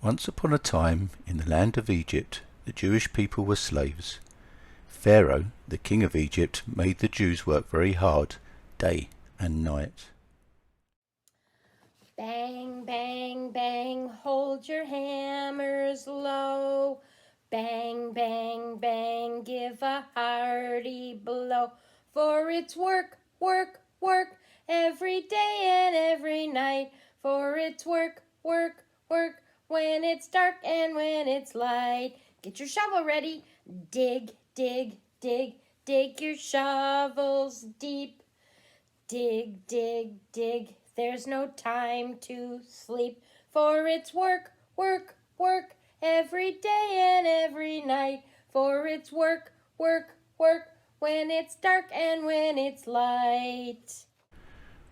Once upon a time, in the land of Egypt, the Jewish people were slaves. Pharaoh, the king of Egypt, made the Jews work very hard, day and night. Bang, bang, bang, hold your hammers low. Bang, bang, bang, give a hearty blow. For it's work, work, work, every day and every night. For it's work, work, work, when it's dark and when it's light. Get your shovel ready. Dig, dig, dig, dig your shovels deep. Dig, dig, dig, there's no time to sleep. For it's work, work, work, every day and every night. For it's work, work, work, when it's dark and when it's light.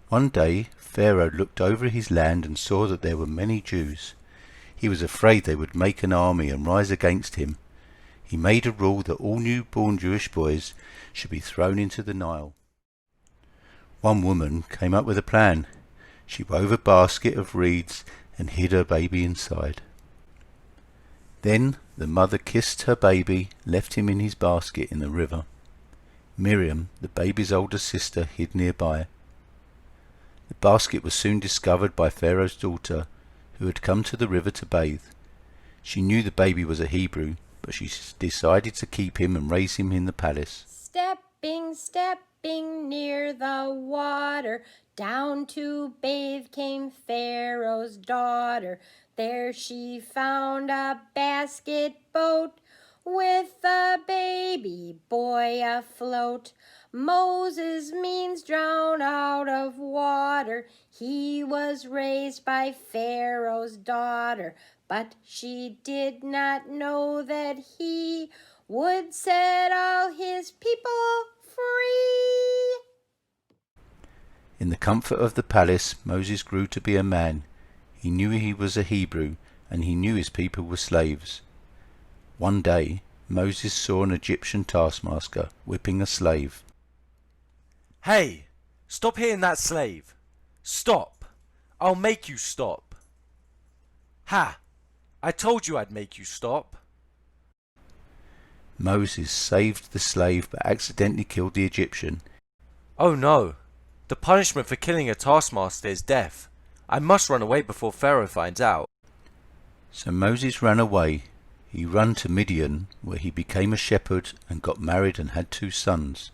One day, Pharaoh looked over his land and saw that there were many Jews. He was afraid they would make an army and rise against him. He made a rule that all newborn Jewish boys should be thrown into the Nile. One woman came up with a plan. She wove a basket of reeds and hid her baby inside. Then the mother kissed her baby, left him in his basket in the river. Miriam, the baby's older sister, hid nearby. The basket was soon discovered by Pharaoh's daughter, who had come to the river to bathe. She knew the baby was a Hebrew, but she decided to keep him and raise him in the palace. Stepping, stepping near the water, down to bathe came Pharaoh's daughter. There she found a basket boat with a baby boy afloat. Moses means drowned out of water. He was raised by Pharaoh's daughter, but she did not know that he would set all his people free. In the comfort of the palace, Moses grew to be a man. He knew he was a Hebrew, and he knew his people were slaves. One day, Moses saw an Egyptian taskmaster whipping a slave. Hey, stop hitting that slave. Stop. I'll make you stop. Ha! I told you I'd make you stop. Moses saved the slave but accidentally killed the Egyptian. Oh no. The punishment for killing a taskmaster is death. I must run away before Pharaoh finds out. So Moses ran away. He ran to Midian, where he became a shepherd and got married and had 2 sons.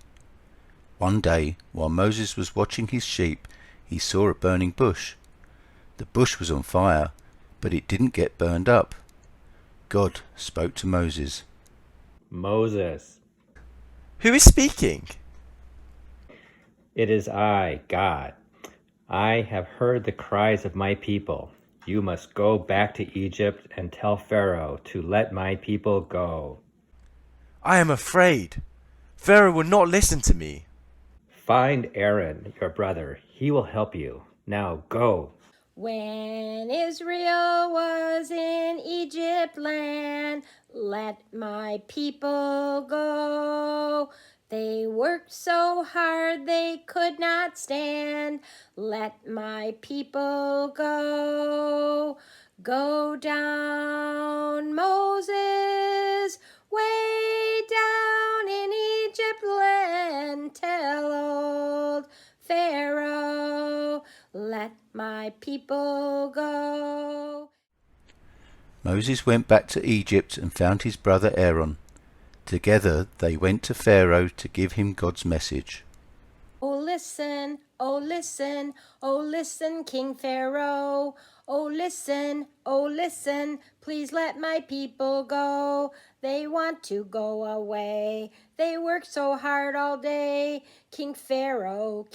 One day, while Moses was watching his sheep, he saw a burning bush. The bush was on fire, but it didn't get burned up. God spoke to Moses. Moses, Who is speaking? it is I, God. I have heard the cries of my people. You must go back to Egypt and tell Pharaoh to let my people go. I am afraid. Pharaoh will not listen to me. Find Aaron, your brother. He will help you. Now go. When Israel was in Egypt land, let my people go. They worked so hard they could not stand. Let my people go. Go down, Moses, way down in Egypt land. Tell old Pharaoh, let my people go. Moses went back to Egypt and found his brother Aaron. Together they went to Pharaoh to give him God's message. Oh listen, oh listen, oh listen, King Pharaoh. Oh listen, please let my people go. They want to go away. They work so hard all day. King Pharaoh,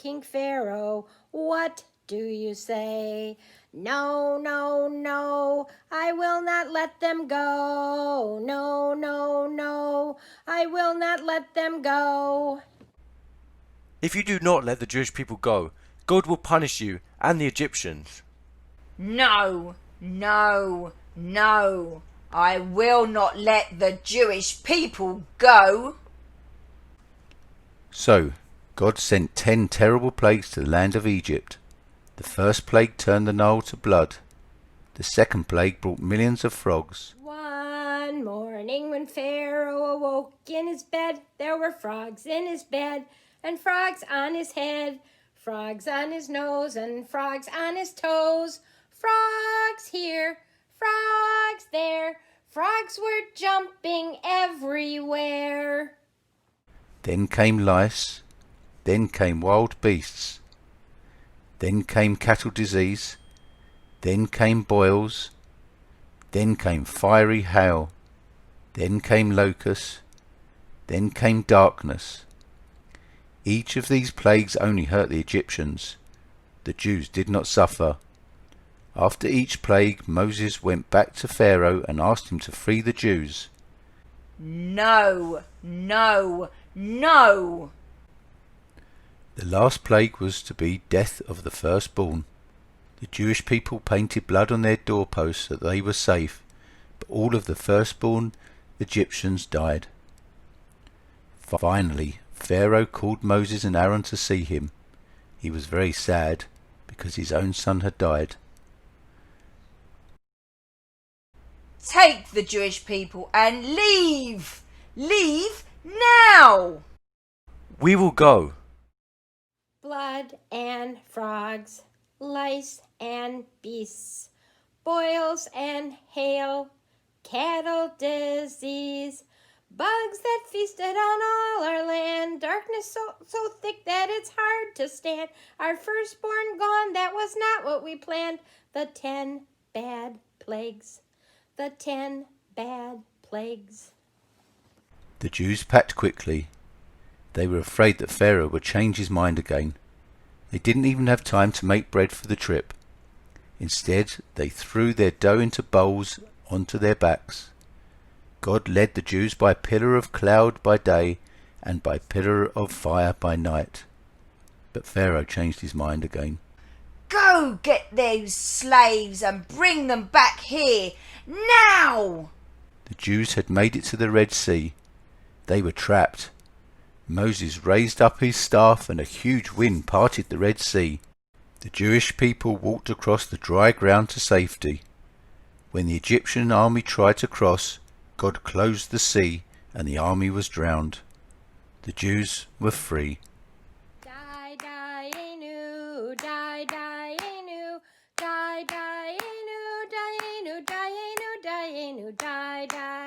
what do you say? No, no, no, I will not let them go. No, no, no, I will not let them go. If you do not let the Jewish people go, God will punish you and the Egyptians. No, no, no. I will not let the Jewish people go. So God sent 10 terrible plagues to the land of Egypt. The first plague turned the Nile to blood. The second plague brought millions of frogs. One morning when Pharaoh awoke in his bed, there were frogs in his bed, and frogs on his head, frogs on his nose, and frogs on his toes. Frogs here, frogs there, frogs were jumping everywhere. Then came lice. Then came wild beasts. Then came cattle disease. Then came boils. Then came fiery hail. Then came locusts. Then came darkness. Each of these plagues only hurt the Egyptians. The Jews did not suffer. After each plague, Moses went back to Pharaoh and asked him to free the Jews. No, no, no. The last plague was to be death of the firstborn. The Jewish people painted blood on their doorposts that they were safe, but all of the firstborn Egyptians died. Finally, Pharaoh called Moses and Aaron to see him. He was very sad because his own son had died. Take the Jewish people and leave! Leave now! We will go. Blood and frogs, lice and beasts, boils and hail, cattle disease, bugs that feasted on all our land, darkness so thick that it's hard to stand. Our firstborn gone, that was not what we planned. The 10 bad plagues, the 10 bad plagues. The Jews packed quickly. They were afraid that Pharaoh would change his mind again. They didn't even have time to make bread for the trip. Instead, they threw their dough into bowls onto their backs. God led the Jews by a pillar of cloud by day and by pillar of fire by night. But Pharaoh changed his mind again. Go get those slaves and bring them back here, now! The Jews had made it to the Red Sea. They were trapped. Moses raised up his staff and a huge wind parted the Red Sea. The Jewish people walked across the dry ground to safety. When the Egyptian army tried to cross, God closed the sea and the army was drowned. The Jews were free. Die, die, enu, die, die, enu, die, die, enu, die, enu, die, enu, die, enu, die, die.